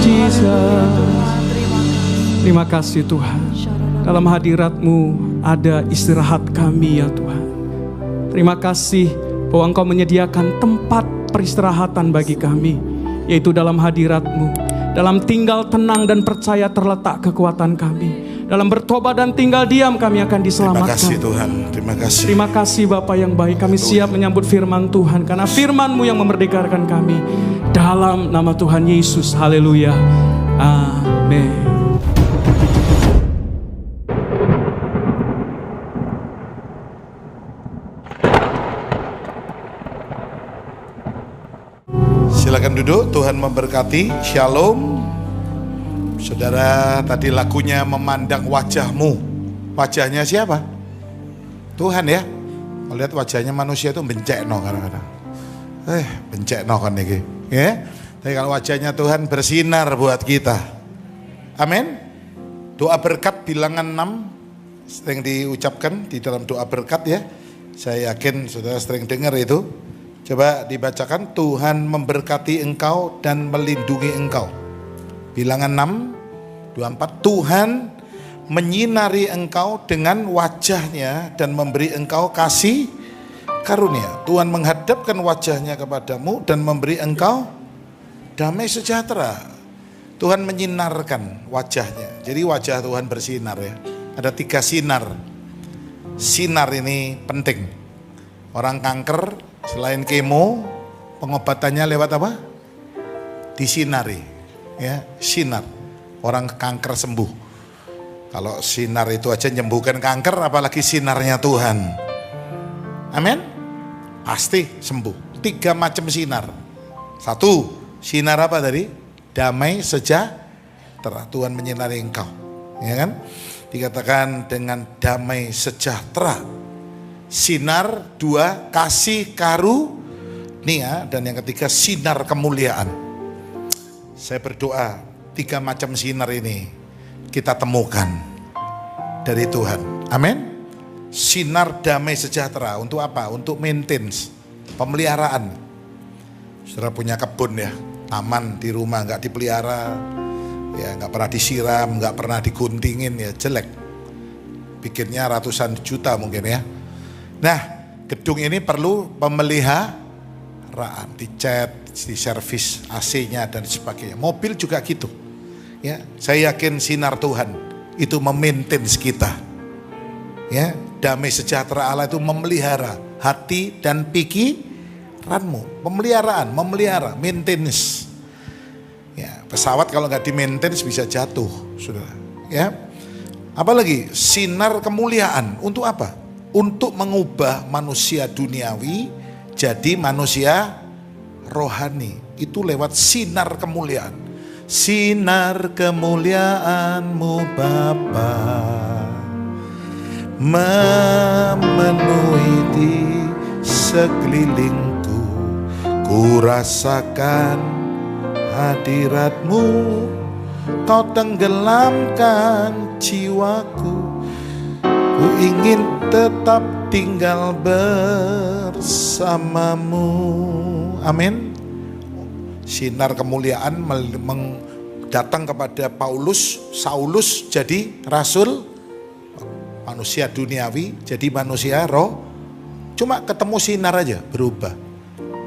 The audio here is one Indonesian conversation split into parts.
Jesus. Terima kasih Tuhan. Dalam hadirat-Mu ada istirahat kami ya Tuhan. Terima kasih bahwa Engkau menyediakan tempat peristirahatan bagi kami, yaitu dalam hadirat-Mu. Dalam tinggal tenang dan percaya terletak kekuatan kami. Dalam bertobat dan tinggal diam kami akan diselamatkan. Terima kasih Tuhan. Terima kasih. Terima kasih Bapa yang baik. Kami siap menyambut firman Tuhan, karena firman-Mu yang memerdekakan kami. Dalam nama Tuhan Yesus. Haleluya. Amin. Silakan duduk, Tuhan memberkati. Shalom. Saudara, tadi lagunya memandang wajah-Mu. Wajahnya siapa? Tuhan ya. Kalau lihat wajahnya manusia itu bencekno kadang-kadang. Bencekno kan ini. Ya. Tapi kalau wajahnya Tuhan bersinar buat kita. Amin. Doa berkat bilangan 6 sering diucapkan di dalam doa berkat ya. Saya yakin saudara sering dengar itu. Coba dibacakan, Tuhan memberkati engkau dan melindungi engkau. Bilangan 6, 24, Tuhan menyinari engkau dengan wajahnya dan memberi engkau kasih karunia. Tuhan menghadapkan wajahnya kepadamu dan memberi engkau damai sejahtera. Tuhan menyinarkan wajahnya. Jadi wajah Tuhan bersinar ya. Ada 3 sinar. Sinar ini penting. Orang kanker selain kemo, pengobatannya lewat apa? Disinari, ya, sinar. Orang kanker sembuh. Kalau sinar itu aja nyembuhkan kanker, apalagi sinarnya Tuhan. Amin. Pasti sembuh. 3 macam sinar. 1, sinar apa tadi? Damai sejahtera. Tuhan menyinari engkau, ya kan? Dikatakan dengan damai sejahtera. Sinar 2, kasih karunia, dan yang ketiga sinar kemuliaan. Saya berdoa 3 macam sinar ini kita temukan dari Tuhan. Amin. Sinar damai sejahtera untuk apa? Untuk maintenance, pemeliharaan. Saudara punya kebun ya, taman di rumah nggak dipelihara, ya nggak pernah disiram, nggak pernah diguntingin, ya jelek. Bikinnya ratusan juta mungkin ya. Nah, gedung ini perlu pemeliharaan, dicat, diservis AC-nya dan sebagainya. Mobil juga gitu. Ya, saya yakin sinar Tuhan itu memaintains kita. Ya, damai sejahtera Allah itu memelihara hati dan pikiranmu. Pemeliharaan, memelihara, maintenance. Ya, pesawat kalau nggak di-maintenance bisa jatuh, saudara. Ya, apalagi sinar kemuliaan untuk apa? Untuk mengubah manusia duniawi jadi manusia rohani. Itu lewat sinar kemuliaan. Sinar kemuliaan-Mu Bapa memenuhi di sekelilingku. Ku rasakan hadirat-Mu, Kau tenggelamkan jiwaku. Ku ingin tetap tinggal bersama-Mu. Amin. Sinar kemuliaan datang kepada Saulus jadi rasul, manusia duniawi jadi manusia roh. Cuma ketemu sinar aja berubah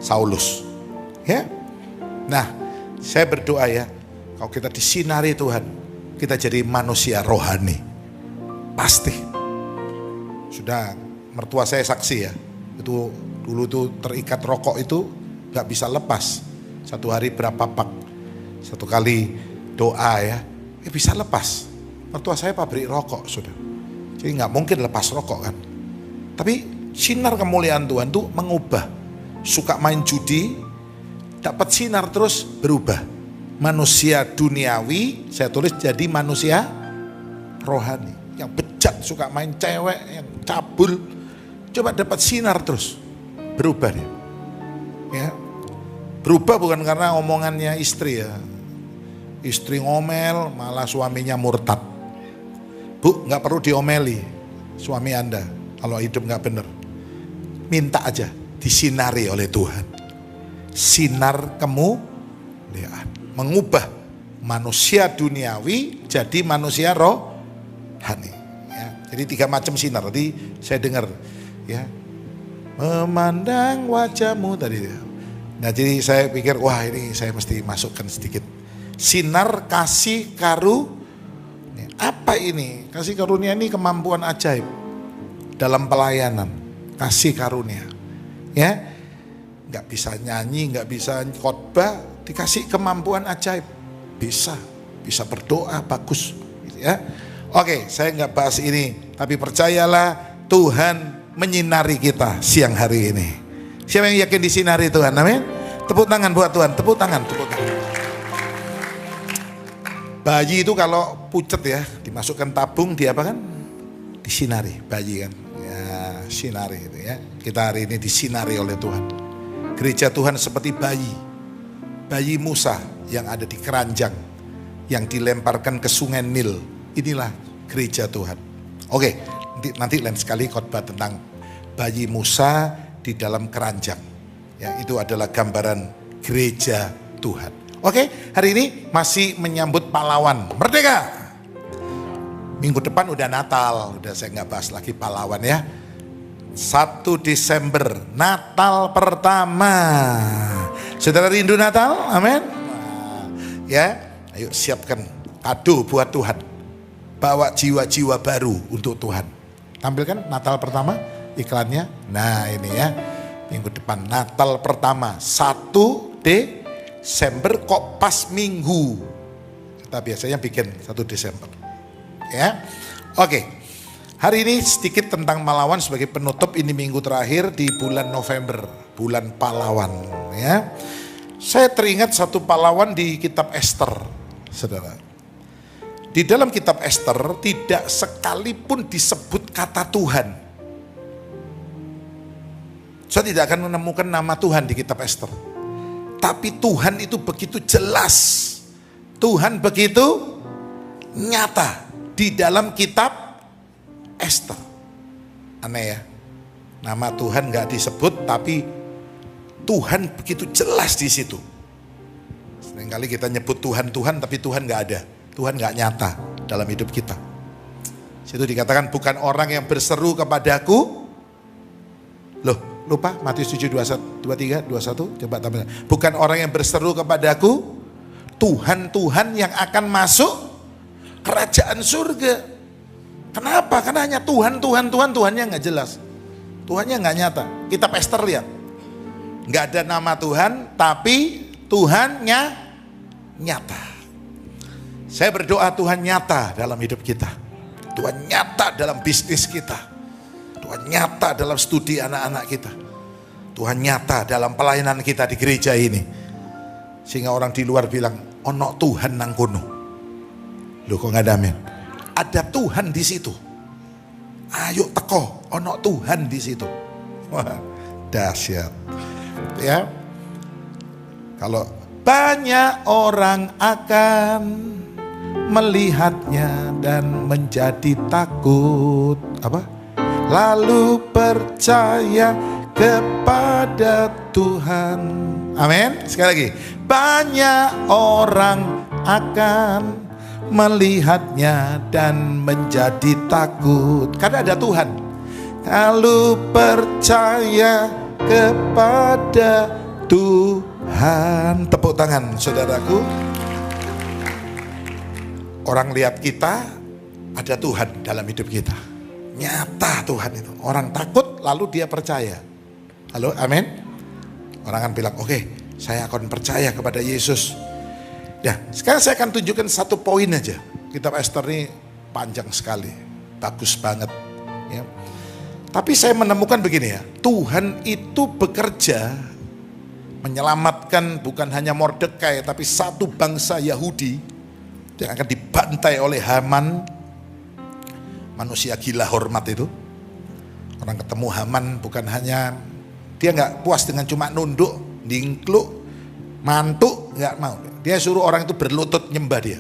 Saulus. Ya. Nah, saya berdoa ya, kalau kita disinari Tuhan, kita jadi manusia rohani. Pasti. Sudah, mertua saya saksi ya, itu dulu tuh terikat rokok itu gak bisa lepas. 1 hari berapa pak, 1 kali doa ya, bisa lepas. Mertua saya pabrik rokok sudah, jadi gak mungkin lepas rokok kan. Tapi sinar kemuliaan Tuhan tuh mengubah. Suka main judi, dapat sinar terus berubah. Manusia duniawi, saya tulis jadi manusia rohani. Yang bejat, suka main cewek, yang cabul, coba dapat sinar terus, berubah dia. Ya, berubah bukan karena omongannya istri ya. Istri ngomel, malah suaminya murtad. Bu, nggak perlu diomeli suami Anda kalau hidup nggak benar. Minta aja disinari oleh Tuhan. Sinar kemuliaan, mengubah manusia duniawi jadi manusia rohani. Ya, jadi 3 macam sinar. Tadi saya dengar, ya, memandang wajahmu tadi. Nah, jadi saya pikir, wah ini saya mesti masukkan sedikit. Sinar kasih karunia. Apa ini? Kasih karunia ini kemampuan ajaib dalam pelayanan. Kasih karunia. Ya, nggak bisa nyanyi, nggak bisa khotbah, dikasih kemampuan ajaib. Bisa berdoa, bagus. Ya, oke, saya nggak bahas ini, tapi percayalah Tuhan menyinari kita siang hari ini. Siapa yang yakin disinari Tuhan? Amin. Tepuk tangan buat Tuhan, tepuk tangan. Bayi itu kalau pucet ya, dimasukkan tabung, dia apa kan? Disinari, bayi kan. Ya, sinari itu ya. Kita hari ini disinari oleh Tuhan. Gereja Tuhan seperti bayi Musa yang ada di keranjang, yang dilemparkan ke sungai Nil. Inilah gereja Tuhan. Oke, nanti lain sekali khotbah tentang bayi Musa di dalam keranjang. Ya, itu adalah gambaran gereja Tuhan. Oke, hari ini masih menyambut pahlawan merdeka. Minggu depan udah Natal, udah saya nggak bahas lagi pahlawan ya. 1 Desember, Natal pertama. Saudara rindu Natal? Amin. Ya, ayo siapkan kado buat Tuhan. Bawa jiwa-jiwa baru untuk Tuhan. Tampilkan Natal pertama iklannya. Nah ini ya, minggu depan Natal pertama 1 Desember kok pas minggu. Kita biasanya bikin 1 Desember. Ya, oke. Hari ini sedikit tentang pahlawan sebagai penutup, ini minggu terakhir di bulan November, bulan pahlawan. Ya, saya teringat satu pahlawan di kitab Esther, saudara. Di dalam kitab Esther tidak sekalipun disebut kata Tuhan. Saya tidak akan menemukan nama Tuhan di kitab Esther. Tapi Tuhan itu begitu jelas. Tuhan begitu nyata di dalam kitab Esther. Aneh ya. Nama Tuhan gak disebut tapi Tuhan begitu jelas di situ. Seringkali kita nyebut Tuhan tapi Tuhan gak ada. Tuhan gak nyata dalam hidup kita. Situ dikatakan bukan orang yang berseru kepadaku. Loh, lupa Matius 7, 21, 23, 21. Coba tambah. Bukan orang yang berseru kepadaku, Tuhan yang akan masuk kerajaan surga. Kenapa? Karena hanya Tuhannya gak jelas. Tuhannya gak nyata. Kitab Esther lihat. Gak ada nama Tuhan, tapi Tuhannya nyata. Saya berdoa Tuhan nyata dalam hidup kita. Tuhan nyata dalam bisnis kita. Tuhan nyata dalam studi anak-anak kita. Tuhan nyata dalam pelayanan kita di gereja ini. Sehingga orang di luar bilang, ono Tuhan nang kono. Loh kok gak ada amin? Ada Tuhan di situ. Ayo teko, ono Tuhan di situ. Wah, dahsyat. Ya. Kalau banyak orang akan melihatnya dan menjadi takut, apa? Lalu percaya kepada Tuhan. Amin. Sekali lagi, banyak orang akan melihatnya dan menjadi takut karena ada Tuhan. Lalu percaya kepada Tuhan. Tepuk tangan saudaraku. Orang lihat kita, ada Tuhan dalam hidup kita. Nyata Tuhan itu. Orang takut lalu dia percaya. Halo, amin. Orang akan bilang, oke, saya akan percaya kepada Yesus. Nah, sekarang saya akan tunjukkan satu poin aja. Kitab Esther ini panjang sekali, bagus banget. Ya. Tapi saya menemukan begini ya, Tuhan itu bekerja menyelamatkan bukan hanya Mordekai, tapi satu bangsa Yahudi yang akan dibantai oleh Haman, manusia gila hormat itu. Orang ketemu Haman bukan hanya, dia nggak puas dengan cuma nunduk, dingkluk, mantuk, nggak mau. Dia suruh orang itu berlutut nyembah dia.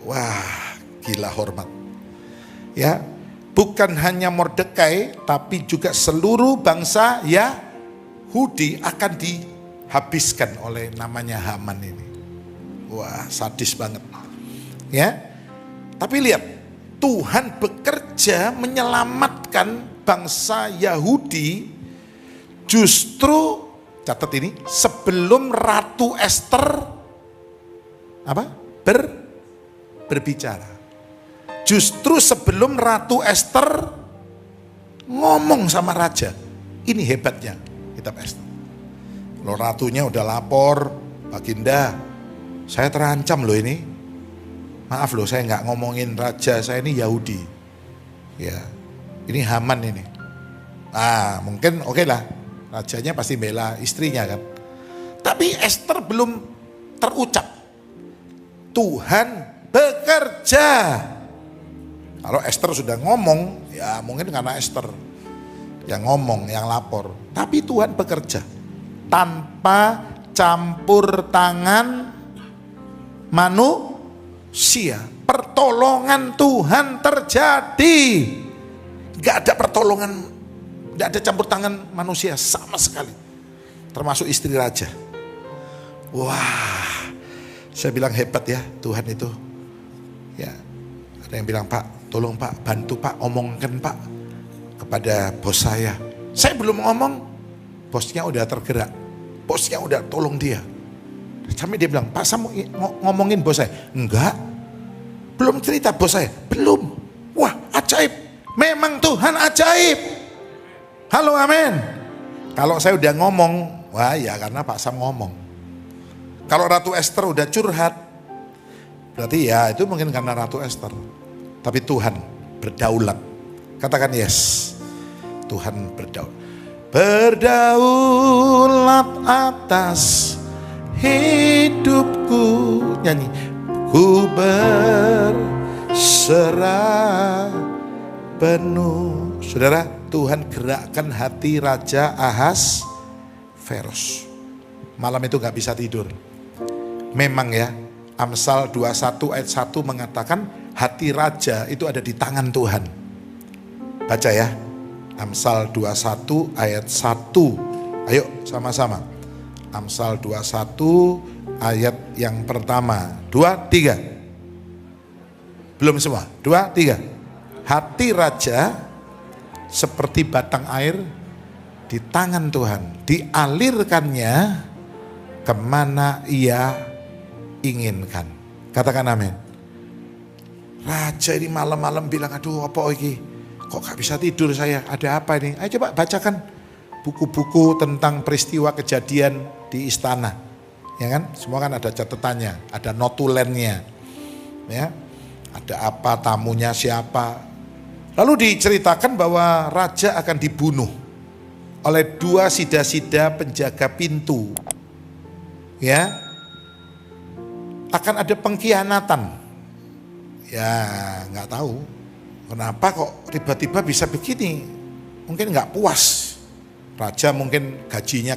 Wah, gila hormat. Ya, bukan hanya Mordekai, tapi juga seluruh bangsa Yahudi akan dihabiskan oleh namanya Haman ini. Wah, sadis banget. Ya. Tapi lihat, Tuhan bekerja menyelamatkan bangsa Yahudi justru, catat ini, sebelum Ratu Ester berbicara. Justru sebelum Ratu Ester ngomong sama raja. Ini hebatnya kitab Ester. Kalau ratunya udah lapor, Baginda, saya terancam loh ini. Maaf loh, saya nggak ngomongin raja, saya ini Yahudi. Ya, ini Haman ini. Ah, mungkin oke lah, rajanya pasti bela istrinya kan. Tapi Ester belum terucap. Tuhan bekerja. Kalau Ester sudah ngomong, ya mungkin karena Ester yang ngomong, yang lapor. Tapi Tuhan bekerja tanpa campur tangan manusia. Pertolongan Tuhan terjadi. Gak ada pertolongan, gak ada campur tangan manusia sama sekali. Termasuk istri raja. Wah, saya bilang hebat ya Tuhan itu. Ya, ada yang bilang, Pak, tolong Pak, bantu Pak, omongkan Pak kepada bos saya. Saya belum ngomong, bosnya udah tergerak. Bosnya udah tolong dia. Sampai dia bilang, Pak, saya mau ngomongin bos saya. Enggak, belum cerita bos saya. Belum. Wah, ajaib. Memang Tuhan ajaib. Halo, amin. Kalau saya udah ngomong, wah ya karena Pak Sam ngomong. Kalau Ratu Ester udah curhat, berarti ya itu mungkin karena Ratu Ester. Tapi Tuhan berdaulat. Katakan yes. Tuhan berdaulat. Berdaulat atas hidupku. Nyanyi. Ku berserah penuh. Saudara, Tuhan gerakkan hati Raja Ahasveros. Malam itu gak bisa tidur. Memang ya, Amsal 21 ayat 1 mengatakan hati raja itu ada di tangan Tuhan. Baca ya, Amsal 21 ayat 1. Ayo sama-sama. Amsal 21 ayat yang pertama. 2, 3. Belum semua. 2, 3. Hati raja seperti batang air di tangan Tuhan. Dialirkannya kemana ia inginkan. Katakan amin. Raja ini malam-malam bilang, aduh apa ini, kok gak bisa tidur saya, ada apa ini. Ayo coba bacakan buku-buku tentang peristiwa kejadian di istana. Ya kan, semua kan ada catatannya, ada notulennya. Ya, ada apa, tamunya siapa. Lalu diceritakan bahwa raja akan dibunuh oleh 2 sida-sida penjaga pintu. Ya, akan ada pengkhianatan. Ya nggak tahu kenapa kok tiba-tiba bisa begini. Mungkin nggak puas. Raja mungkin gajinya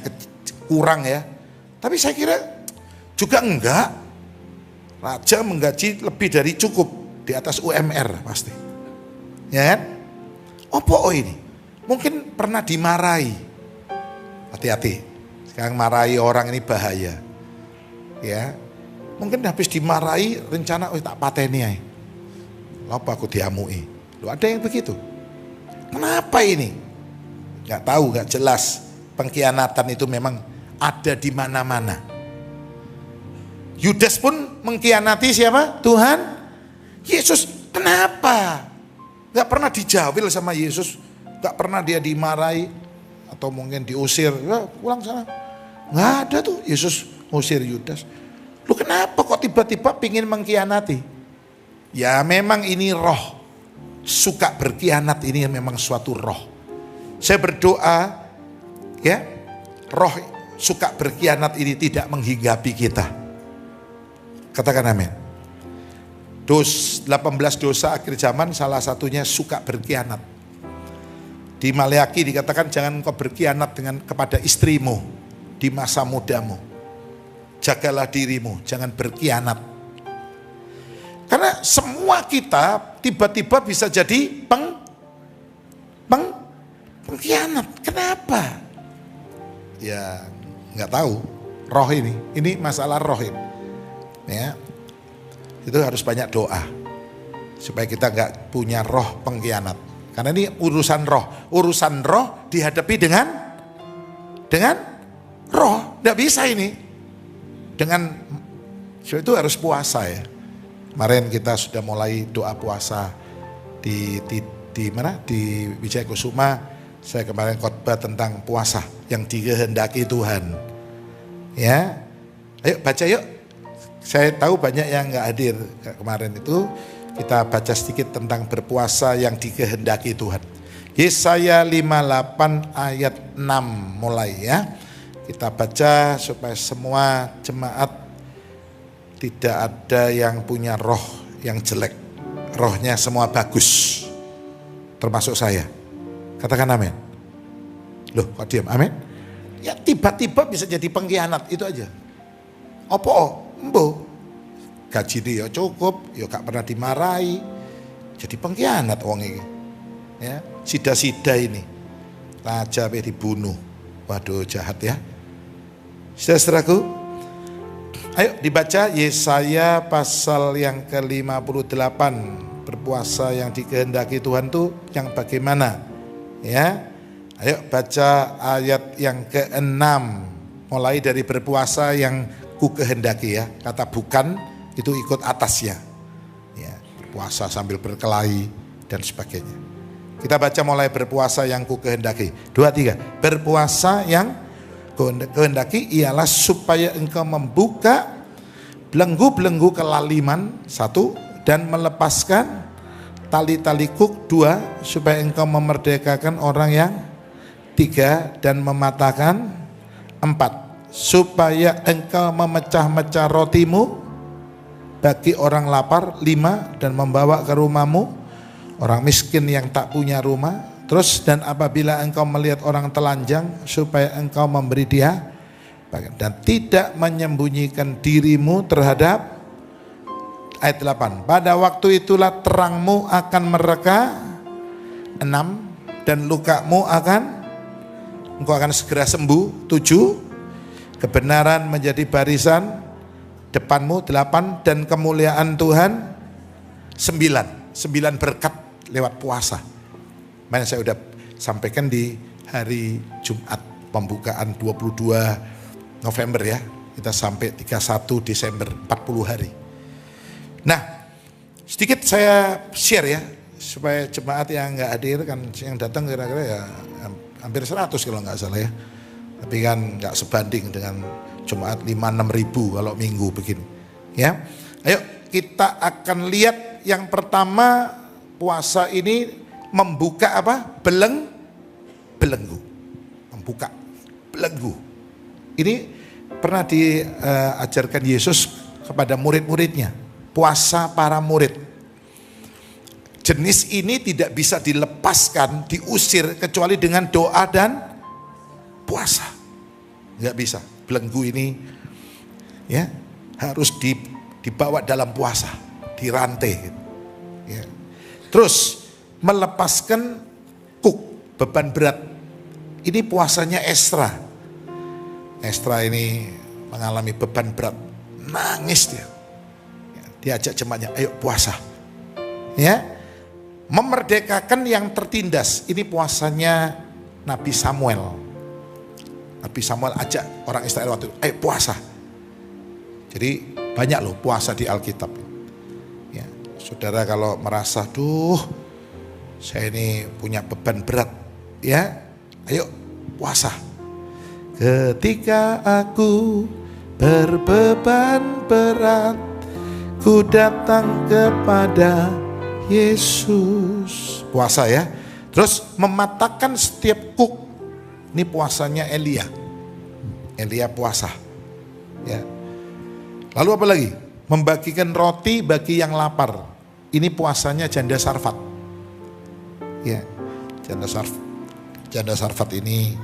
kurang ya. Tapi saya kira juga enggak. Raja menggaji lebih dari cukup, di atas UMR pasti. Ya kan? Apa ini? Mungkin pernah dimarahi. Hati-hati. Sekarang marahi orang ini bahaya. Ya. Mungkin habis dimarahi rencana tak pateni ae. Apa aku diamui? Loh, ada yang begitu. Kenapa ini? Gak tahu, gak jelas. Pengkhianatan itu memang ada di mana-mana. Yudas pun mengkhianati siapa? Tuhan Yesus. Kenapa? Gak pernah dijawil sama Yesus. Gak pernah dia dimarahi atau mungkin diusir. Ya, pulang sana. Gak ada tuh Yesus usir Yudas. Lu kenapa kok tiba-tiba pingin mengkhianati? Ya memang ini roh. Suka berkhianat ini memang suatu roh. Saya berdoa ya, roh suka berkhianat ini tidak menghinggapi kita. Katakan amin. 18 dosa akhir zaman salah satunya suka berkhianat. Di Maleaki dikatakan jangan kau berkhianat kepada istrimu di masa mudamu. Jagalah dirimu, jangan berkhianat. Karena semua kita tiba-tiba bisa jadi pengkhianat. Kenapa? Ya nggak tahu. Roh ini masalah roh ini. Ya, itu harus banyak doa supaya kita nggak punya roh pengkhianat. Karena ini urusan roh dihadapi dengan roh, nggak bisa ini. So itu harus puasa ya. Kemarin kita sudah mulai doa puasa di mana di Wijaya Kusuma. Saya kemarin khotbah tentang puasa yang dikehendaki Tuhan. Ya, ayo baca yuk. Saya tahu banyak yang nggak hadir kemarin itu. Kita baca sedikit tentang berpuasa yang dikehendaki Tuhan. Yesaya 58 ayat 6 mulai ya. Kita baca supaya semua jemaat tidak ada yang punya roh yang jelek. Rohnya semua bagus. Termasuk saya. Katakan amin. Loh kok diam, amin? Ya tiba-tiba bisa jadi pengkhianat, itu aja. Opo, embo. Gaji dia cukup, ya gak pernah dimarahi. Jadi pengkhianat wong ini. Ya, sida-sida ini. Raja dibunuh. Waduh jahat ya. Saudara-saudaraku, ayo dibaca Yesaya pasal yang ke-58. Berpuasa yang dikehendaki Tuhan tuh yang bagaimana? Ya, ayo baca ayat yang ke-6. Mulai dari berpuasa yang ku kehendaki ya. Kata bukan itu ikut atasnya. Ya, berpuasa sambil berkelahi dan sebagainya. Kita baca mulai berpuasa yang ku kehendaki. 2, 3. Berpuasa yang kehendaki ialah supaya engkau membuka belenggu-belenggu kelaliman 1 dan melepaskan tali-tali kuk 2 supaya engkau memerdekakan orang yang 3 dan mematahkan 4 supaya engkau memecah-mecah rotimu bagi orang lapar 5 dan membawa ke rumahmu orang miskin yang tak punya rumah. Terus dan apabila engkau melihat orang telanjang supaya engkau memberi dia dan tidak menyembunyikan dirimu terhadap ayat 8. Pada waktu itulah terangmu akan mereka 6 dan lukamu engkau akan segera sembuh 7. Kebenaran menjadi barisan depanmu 8 dan kemuliaan Tuhan 9 berkat lewat puasa. Mana saya udah sampaikan di hari Jumat pembukaan 22 November ya. Kita sampai 31 Desember 40 hari. Nah, sedikit saya share ya supaya jemaat yang nggak hadir kan yang datang kira-kira ya hampir 100 kalau nggak salah ya. Tapi kan nggak sebanding dengan Jumat 5-6 ribu kalau minggu begini. Ya, ayo kita akan lihat yang pertama puasa ini membuka apa? Belenggu. Membuka belenggu. Ini pernah diajarkan Yesus kepada murid-muridnya. Puasa para murid. Jenis ini tidak bisa dilepaskan, diusir kecuali dengan doa dan puasa. Nggak bisa. Belenggu ini ya harus dibawa dalam puasa, dirantai. Ya. Terus melepaskan kuk, beban berat. Ini puasanya Esra. Esra ini mengalami beban berat, nangis dia. Ya, diajak jemaatnya, ayo puasa. Ya, memerdekakan yang tertindas. Ini puasanya Nabi Samuel. Nabi Samuel ajak orang Israel waktu itu, ayo puasa. Jadi banyak loh puasa di Alkitab. Ya, saudara kalau merasa, saya ini punya beban berat, ya, ayo puasa. Ketika aku berbeban berat, ku datang kepada Yesus. Puasa ya. Terus mematahkan setiap kuk. Ini puasanya Elia. Elia puasa. Ya. Lalu apa lagi? Membagikan roti bagi yang lapar. Ini puasanya janda Sarfat. Ya. Janda Sarfat ini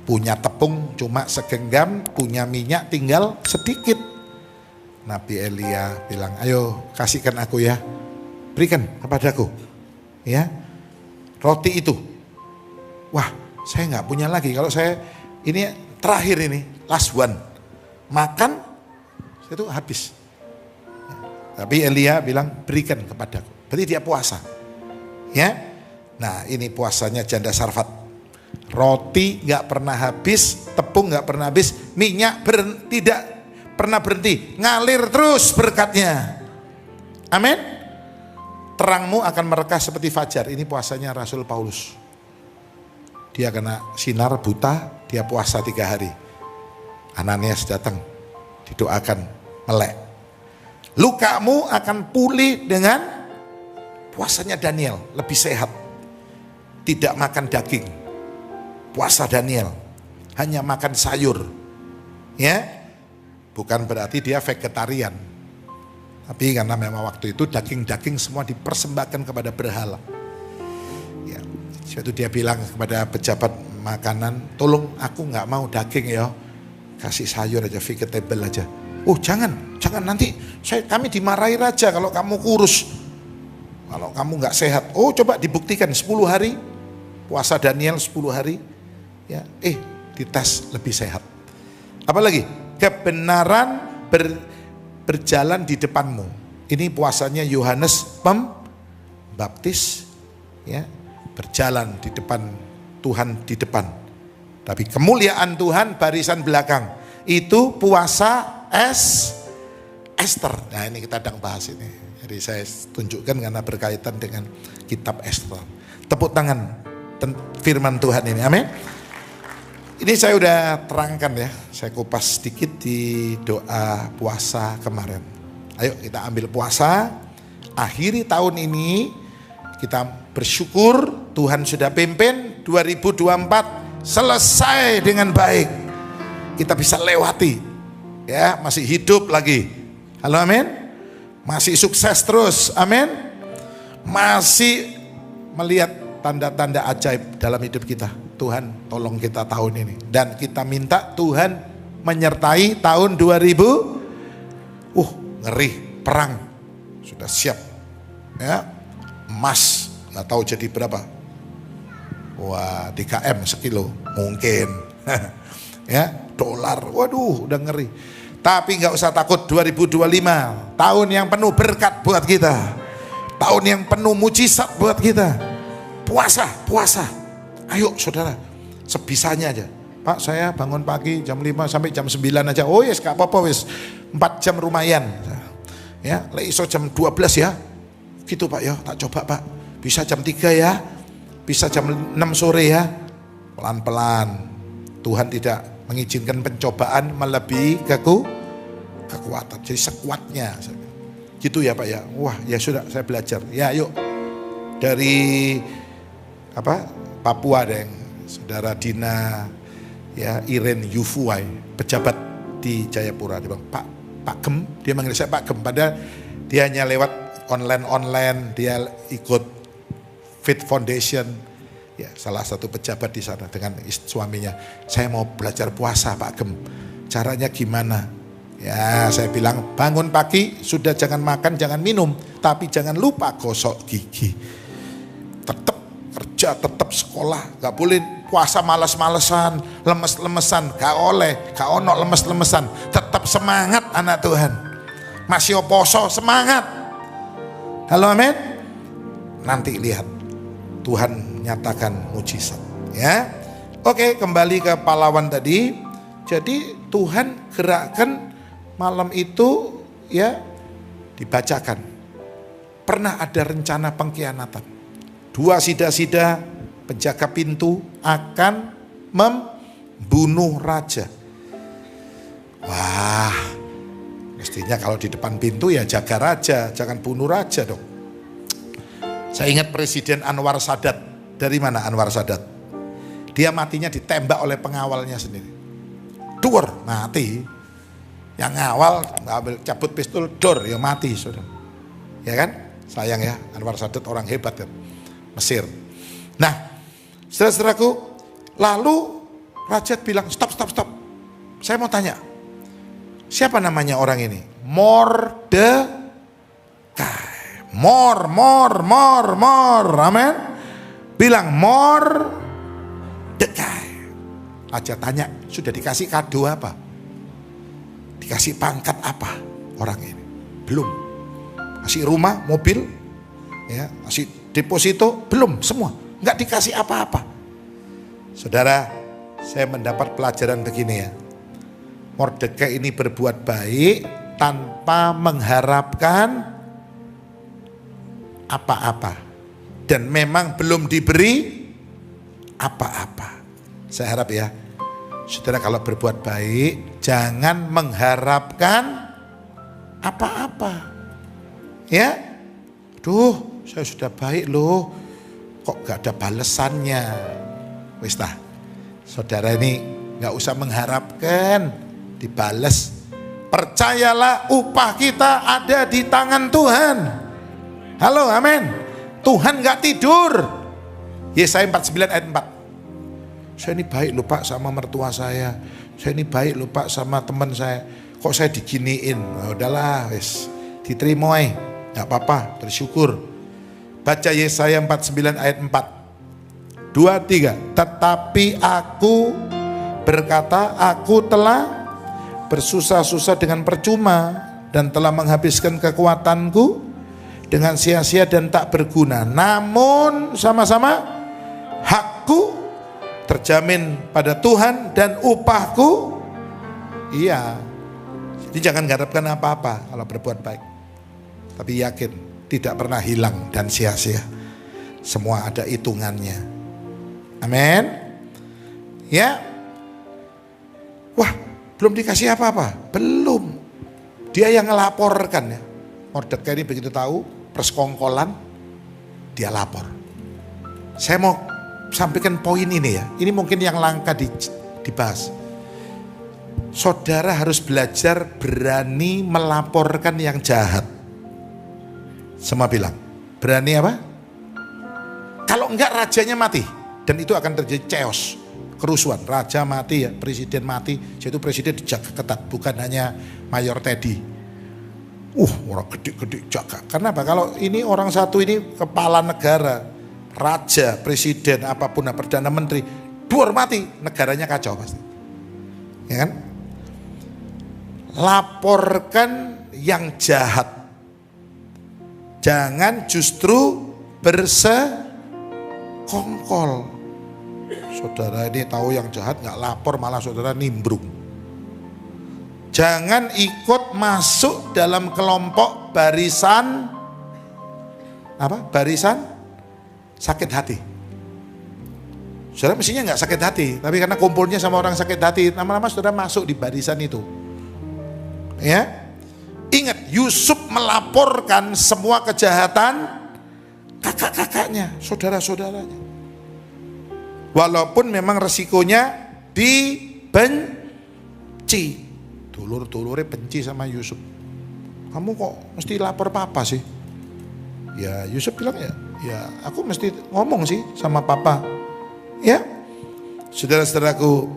punya tepung cuma segenggam, punya minyak tinggal sedikit. Nabi Elia bilang, ayo kasihkan aku ya. Berikan kepadaku. Ya. Roti itu. Wah, saya nggak punya lagi. Kalau saya ini terakhir ini, last one. Makan, itu habis. Tapi Elia bilang berikan kepadaku. Berarti dia puasa. Ya. Nah ini puasanya janda Sarfat. Roti gak pernah habis, tepung gak pernah habis, minyak tidak pernah berhenti. Ngalir terus berkatnya. Amin. Terangmu akan merekah seperti fajar. Ini puasanya Rasul Paulus. Dia kena sinar buta, dia puasa 3 hari. Ananias datang, didoakan, melek. Lukamu akan pulih dengan puasanya Daniel, lebih sehat. Tidak makan daging. Puasa Daniel, hanya makan sayur. Ya. Bukan berarti dia vegetarian. Tapi karena memang waktu itu daging-daging semua dipersembahkan kepada berhala. Ya. Suatu dia bilang kepada pejabat makanan, tolong aku nggak mau daging ya. Kasih sayur aja, vegetable aja. Oh jangan nanti kami dimarahi raja kalau kamu kurus, kalau kamu nggak sehat. Oh coba dibuktikan 10 hari puasa Daniel 10 hari, ya dites lebih sehat. Apalagi kebenaran berjalan di depanmu. Ini puasanya Yohanes Pembaptis, ya berjalan di depan Tuhan di depan. Tapi kemuliaan Tuhan barisan belakang. Itu puasa Esther. Nah ini kita sedang bahas ini. Jadi saya tunjukkan karena berkaitan dengan kitab Esther. Tepuk tangan firman Tuhan ini. Amin. Ini saya udah terangkan ya. Saya kupas sedikit di doa puasa kemarin. Ayo kita ambil puasa. Akhiri tahun ini. Kita bersyukur Tuhan sudah pimpin 2024 selesai dengan baik. Kita bisa lewati. Ya, masih hidup lagi. Halo, amin. Masih sukses terus, amin. Masih melihat tanda-tanda ajaib dalam hidup kita. Tuhan tolong kita tahun ini. Dan kita minta Tuhan menyertai tahun 2000. Ngeri, perang. Sudah siap. Ya, emas, nggak tahu jadi berapa. Wah, 3M sekilo, mungkin. Ya, dolar, waduh udah ngeri. Tapi nggak usah takut, 2025 tahun yang penuh berkat buat kita, tahun yang penuh mujizat buat kita. Puasa, ayo saudara, sebisanya aja. Pak saya bangun pagi jam 5 sampai jam 9 aja. Oh yes gak apa-apa wis, 4 jam lumayan. Ya, iso jam 12 ya, gitu Pak ya, tak coba Pak. Bisa jam 3 ya, bisa jam 6 sore ya, pelan-pelan. Tuhan tidak mengizinkan pencobaan melebihi kekuatan. Jadi sekuatnya. Gitu ya Pak ya. Wah ya sudah saya belajar. Ya yuk. Dari Papua ada yang saudara Dina ya Iren Yufuai, pejabat di Jayapura. Dia bilang Pak Gem, dia manggil saya Pak Gem. Padahal dia hanya lewat online, dia ikut Fit Foundation. Ya, salah satu pejabat di sana dengan suaminya. Saya mau belajar puasa Pak Gem. Caranya gimana? Ya, saya bilang bangun pagi sudah jangan makan, jangan minum, tapi jangan lupa gosok gigi. Tetap kerja, tetap sekolah, gak boleh puasa malas-malesan, lemes-lemesan, gak ono lemes-lemesan. Tetap semangat anak Tuhan. Masih poso, semangat. Halo amin. Nanti lihat Tuhan nyatakan mujizat, ya. Oke, kembali ke pahlawan tadi. Jadi Tuhan gerakkan malam itu ya dibacakan. Pernah ada rencana pengkhianatan. 2 sida-sida penjaga pintu akan membunuh raja. Wah, mestinya kalau di depan pintu ya jaga raja, jangan bunuh raja dong. Saya ingat Presiden Anwar Sadat. Dari mana Anwar Sadat? Dia matinya ditembak oleh pengawalnya sendiri. Dor, mati. Yang ngawal ngambil cabut pistol, dor, ya mati saudara. Ya kan? Sayang ya, Anwar Sadat orang hebat kan. Mesir. Nah, saudara-saudaraku, lalu Raja bilang stop. Saya mau tanya, siapa namanya orang ini? Mordekai. Mor, amen. Bilang Mordekai. Raja tanya, sudah dikasih kado apa? Dikasih pangkat apa orang ini? Belum. Kasih rumah, mobil, ya, kasih deposito, belum, semua. Enggak dikasih apa-apa. Saudara, saya mendapat pelajaran begini ya. Mordekai ini berbuat baik tanpa mengharapkan apa-apa. Dan memang belum diberi apa-apa. Saya harap ya, saudara kalau berbuat baik, jangan mengharapkan apa-apa. Ya, duh, saya sudah baik loh, kok gak ada balesannya. Wis tah, saudara ini gak usah mengharapkan dibales. Percayalah upah kita ada di tangan Tuhan. Halo, amin. Tuhan gak tidur. Yesaya 49 ayat 4. Saya ini baik loh Pak sama mertua saya. Saya ini baik loh Pak sama teman saya. Kok saya diginiin? Oh, udahlah, wis diterima aja. Gak apa-apa, bersyukur. Baca Yesaya 49 ayat 4. 2, 3. Tetapi aku berkata, aku telah bersusah-susah dengan percuma dan telah menghabiskan kekuatanku dengan sia-sia dan tak berguna. Namun sama-sama hakku terjamin pada Tuhan dan upahku. Iya. Jadi jangan harapkan apa-apa kalau berbuat baik. Tapi yakin tidak pernah hilang dan sia-sia. Semua ada hitungannya. Amin. Ya. Wah, belum dikasih apa-apa. Belum. Dia yang ngelaporkan ya. Mordekai ini begitu tahu persekongkolan, dia lapor. Saya mau sampaikan poin ini ya. Ini mungkin yang langka dibahas. Saudara harus belajar berani melaporkan yang jahat. Semua bilang, berani apa? Kalau enggak rajanya mati. Dan itu akan terjadi chaos, kerusuhan. Raja mati ya, presiden mati. Jadi presiden dijaga ketat, bukan hanya Mayor Teddy. Orang gede-gede jaga. Karena apa? Kalau ini orang satu ini kepala negara, raja, presiden, apapun, perdana menteri, duar mati, negaranya kacau pasti. Ya kan? Laporkan yang jahat. Jangan justru bersekongkol. Saudara ini tahu yang jahat nggak lapor, malah saudara nimbrung. Jangan ikut masuk dalam kelompok barisan apa? Barisan sakit hati. Saudara mestinya nggak sakit hati, tapi karena kumpulnya sama orang sakit hati, lama-lama saudara masuk di barisan itu. Ya, ingat Yusuf melaporkan semua kejahatan kakak-kakaknya, saudara-saudaranya. Walaupun memang resikonya dibenci. Dulur-dulurnya benci sama Yusuf. Kamu kok mesti lapor papa sih? Ya Yusuf bilang ya aku mesti ngomong sih sama papa. Ya, saudara-saudaraku,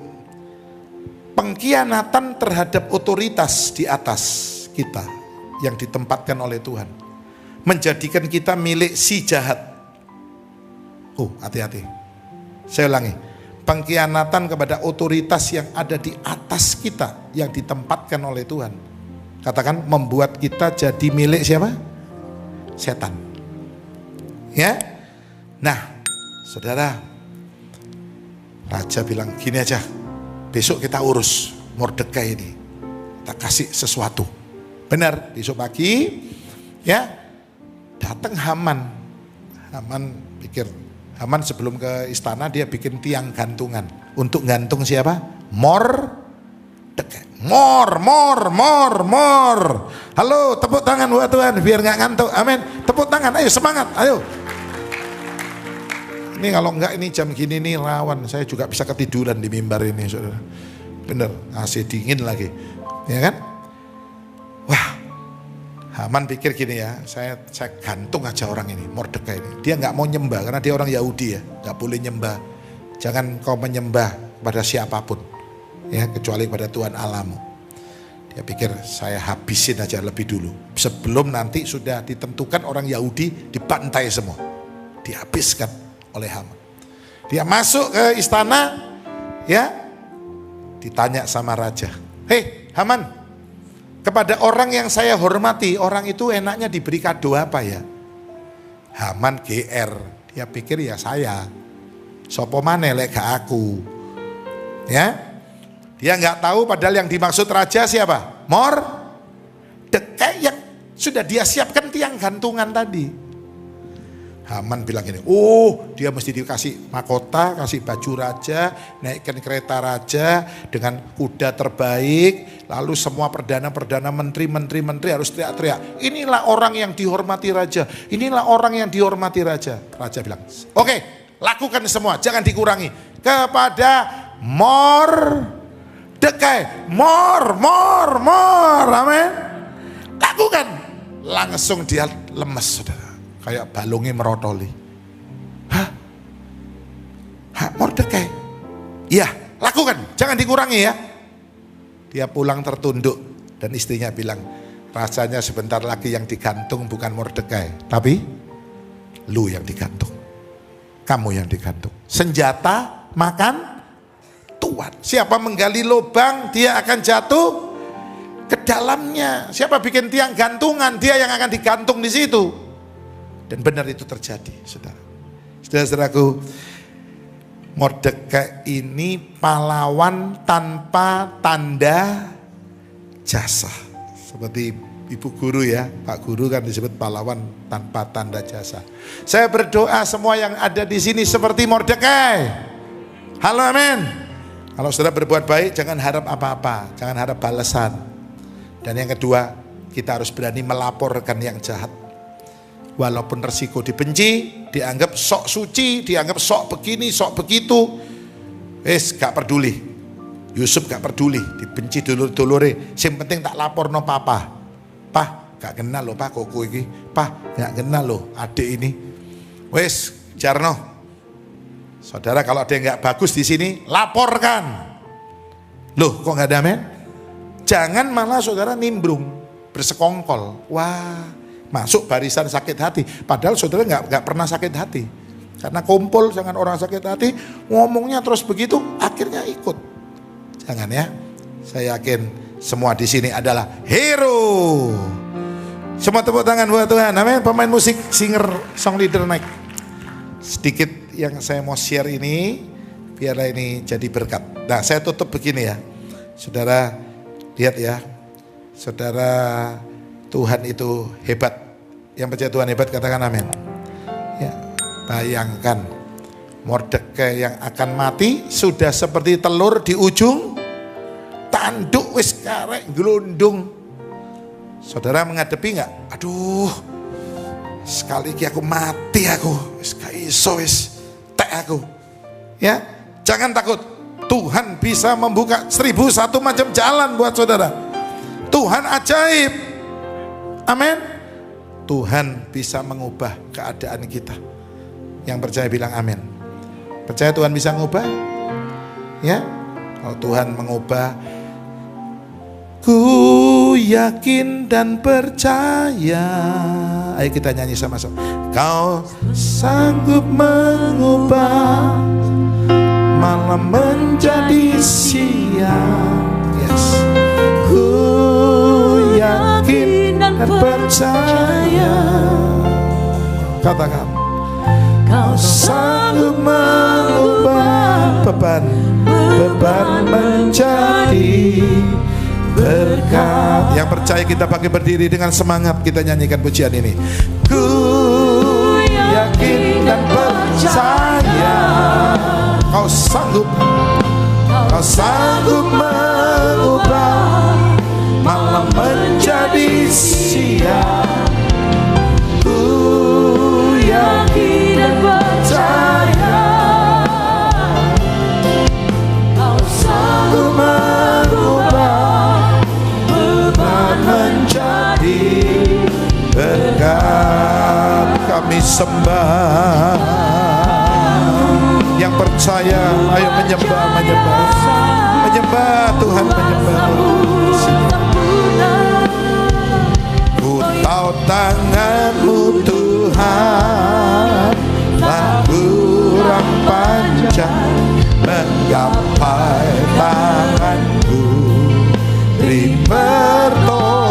pengkhianatan terhadap otoritas di atas kita yang ditempatkan oleh Tuhan menjadikan kita milik si jahat. Hati-hati. Saya ulangi. Pengkhianatan kepada otoritas yang ada di atas kita yang ditempatkan oleh Tuhan. Katakan membuat kita jadi milik siapa? Setan. Ya. Nah, saudara, raja bilang gini aja. Besok kita urus Mordekai ini. Kita kasih sesuatu. Benar, besok pagi ya datang Haman. Haman pikir, Haman sebelum ke istana dia bikin tiang gantungan. Untuk gantung siapa? Mordekai. Mor. Halo, tepuk tangan buat Tuhan biar gak ngantuk. Amin. Tepuk tangan, ayo semangat, ayo. Ini kalau enggak ini jam gini nih rawan. Saya juga bisa ketiduran di mimbar ini, saudara. Bener, AC dingin lagi. Ya kan? Wah, Haman pikir gini ya, saya gantung aja orang ini, Mordekai ini. Dia nggak mau nyembah karena dia orang Yahudi ya, nggak boleh nyembah. Jangan kau menyembah pada siapapun, ya kecuali pada Tuhan Allahmu. Dia pikir saya habisin aja lebih dulu, sebelum nanti sudah ditentukan orang Yahudi dibantai semua, dihabiskan oleh Haman. Dia masuk ke istana, ya ditanya sama raja, hei Haman, Kepada orang yang saya hormati, orang itu enaknya diberi kado apa ya? Haman GR, dia pikir ya saya. Sopo maneh lek gak aku. Ya. Dia nggak tahu padahal yang dimaksud raja siapa? Mordekai yang sudah dia siapkan tiang gantungan tadi. Haman bilang gini, oh dia mesti dikasih mahkota, kasih baju raja, naikkan kereta raja dengan kuda terbaik, lalu semua perdana menteri harus teriak-teriak. Inilah orang yang dihormati raja, inilah orang yang dihormati raja. Raja bilang, oke, lakukan semua, jangan dikurangi. Kepada Mordekai, amin. Lakukan. Langsung dia lemes, saudara. Kayak balungnya merotoli. Hah? Mordekai? Iya, lakukan, jangan dikurangi ya. Dia pulang tertunduk dan istrinya bilang, rasanya sebentar lagi yang digantung bukan Mordekai, tapi lu yang digantung. Kamu yang digantung. Senjata makan tuan. Siapa menggali lubang, dia akan jatuh ke dalamnya. Siapa bikin tiang gantungan, dia yang akan digantung di situ. Dan benar itu terjadi, saudara. Saudara-saudaraku, Mordekai ini pahlawan tanpa tanda jasa. Seperti ibu guru ya, Pak Guru kan disebut pahlawan tanpa tanda jasa. Saya berdoa semua yang ada di sini seperti Mordekai. Halo, amin. Kalau saudara berbuat baik, jangan harap apa-apa, jangan harap balasan. Dan yang kedua, kita harus berani melaporkan yang jahat. Walaupun resiko dibenci, dianggap sok suci, dianggap sok begini, sok begitu. Gak peduli. Yusuf gak peduli, dibenci dulur-dulure. Yang penting tak lapor no papa. Pah, gak kenal loh pak koko ini. Pah, gak kenal loh adik ini. Jarno. Saudara kalau ada yang gak bagus di sini, laporkan. Loh kok gak ada men? Jangan malah saudara nimbrung, bersekongkol. Wah. Masuk barisan sakit hati, padahal saudara nggak pernah sakit hati, karena kumpul dengan orang sakit hati, ngomongnya terus begitu, akhirnya ikut. Jangan ya, saya yakin semua di sini adalah hero. Semua tepuk tangan buat Tuhan, amin. Pemain musik, singer, song leader naik. Sedikit yang saya mau share ini, biarlah ini jadi berkat. Nah, saya tutup begini ya, saudara lihat ya, saudara. Tuhan itu hebat. Yang percaya Tuhan hebat katakan amin. Ya, bayangkan Mordekai yang akan mati sudah seperti telur di ujung tanduk, wis karek gelundung. Saudara menghadapi nggak? Aduh, sekali lagi aku mati aku, wis gak iso wis tek aku. Ya, jangan takut. Tuhan bisa membuka 1001 macam jalan buat saudara. Tuhan ajaib. Amin. Tuhan bisa mengubah keadaan kita. Yang percaya bilang amin. Percaya Tuhan bisa mengubah? Ya. Kalau Tuhan mengubah, ku yakin dan percaya. Ayo kita nyanyi sama-sama. Kau sanggup mengubah malam menjadi siang. Yes. Ku yakin dan percaya. Katakan, kau sanggup mengubah beban menjadi berkat. Yang percaya kita pakai berdiri dengan semangat, kita nyanyikan pujian ini. Ku yakin dan percaya, kau sanggup mengubah malam menjadi siang. Ku yakin dan percaya, kau sanggup mengubah beban menjadi berkat. Kami sembah. Yang percaya, ayo menyembah Tuhan, menyembah. Ku tahu tangan-Mu Tuhan tak kurang panjang menggapai tangan-Ku, beri pertolongan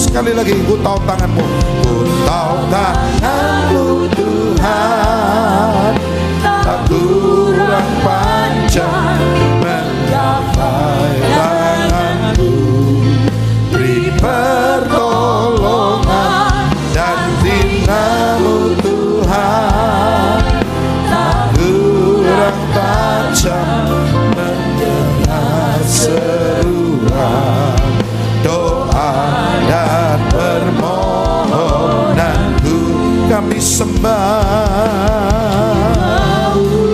sekali lagi, ku tahu tanganmu. Ku tahu tanganmu Tuhan, tak kurang panjang menggapai tanganmu. Beri pertolongan dan binamu Tuhan, tak kurang tajam mendengar seruan doa dan permohonanku. Kami sembah.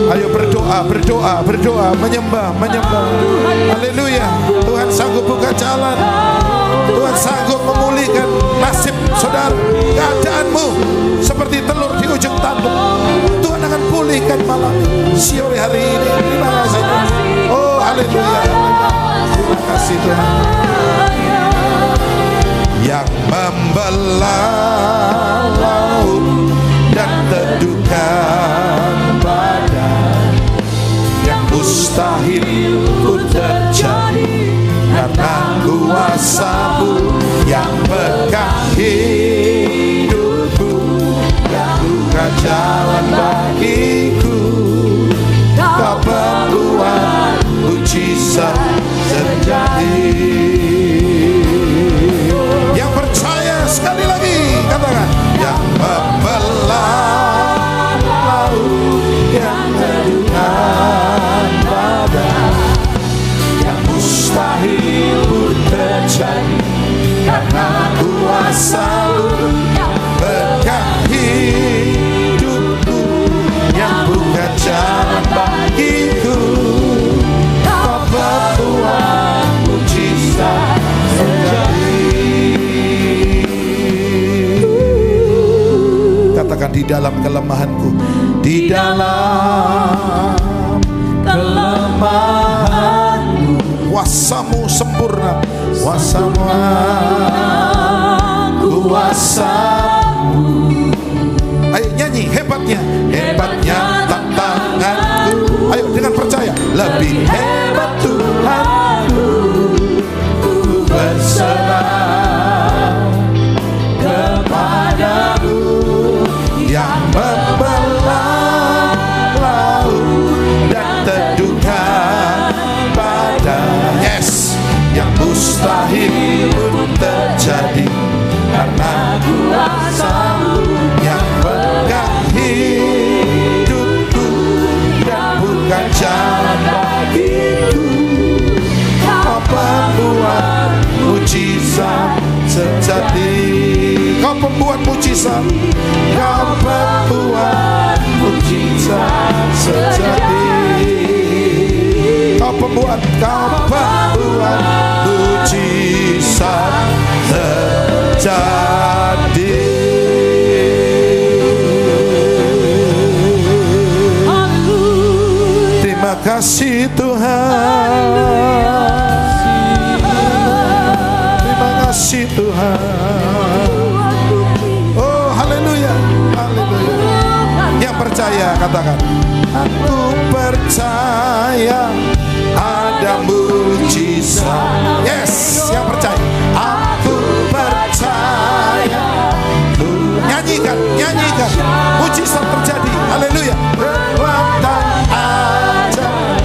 Ayo berdoa, berdoa, berdoa, menyembah, menyembah. Haleluya. Tuhan sanggup buka jalan. Tuhan sanggup memulihkan nasib saudara. Keadaanmu seperti telur di ujung tanduk, Tuhan akan pulihkan malam siang hari ini. Terima kasih. Oh haleluya. Terima kasih Tuhan. Yang membelah laut dan teduhkan badan, yang mustahil pun terjadi karena kuasa-Mu yang pegang hidupku, yang buka jalan bagiku. Kau membuat mujizat terjadi. Yang percaya sekali lagi katakan, yang membelah laut, yang teduhkan badan, yang mustahil pun terjadi karena kuasa-Mu yang pegang hidupku, yang buka jalan bagiku. Kau membuat mujizat terjadi. Katakan, di dalam kelemahanku, di dalam kelemahanku, kuasa-Mu sempurna, kuasa-Mu, kuasa-Mu. Ayo nyanyi hebatnya, hebatnya tantanganku. Ayo dengan percaya, lebih hebat Tuhanku. Ku berserah kepadamu, yang membelah laut dan teduhkan badan. Yes, yang mustahil pun terjadi karena kuasa-Mu yang pegang hidupku, yang bukan jalan bagiku. Kau membuat mujizat terjadi. Kau pembuat mujizat, Kau membuat mujizat terjadi. Kau pembuat, Kau membuat mujizat terjadi. Terima kasih Tuhan. Terima kasih Tuhan. Oh haleluya, haleluya. Yang percaya katakan, aku percaya ada mujizat. Yes, yang percaya. Aku percaya. Nyanyikan, nyanyikan. Mujizat terjadi. Haleluya. Perbuatan ajaib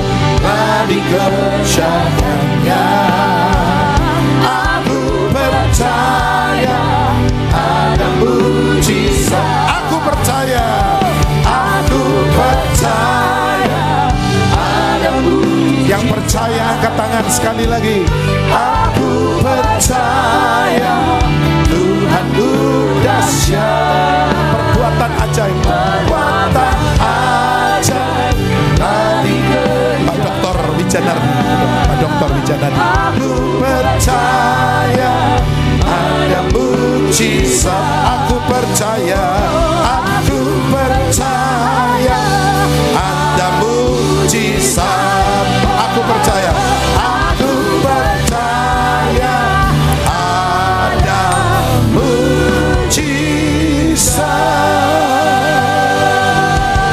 di kerjaannya. Aku percaya ada mujizat. Aku percaya. Aku percaya ada mujizat. Yang percaya angkat tangan sekali lagi. Aku percaya Tuhanku dahsyat. Perbuatan ajaib, perbuatan ajaib. Pak Doktor Wijanardi, Pak Doktor Wijanardi. Aku percaya ada mujizat. Aku percaya, aku percaya ada mujizat. Aku percaya, aku percaya ada mujizat.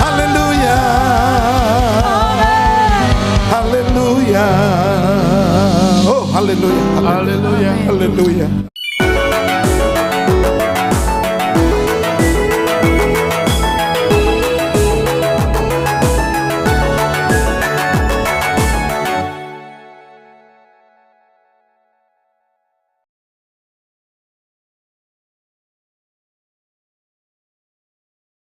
Haleluya, haleluya. Oh haleluya, haleluya, haleluya.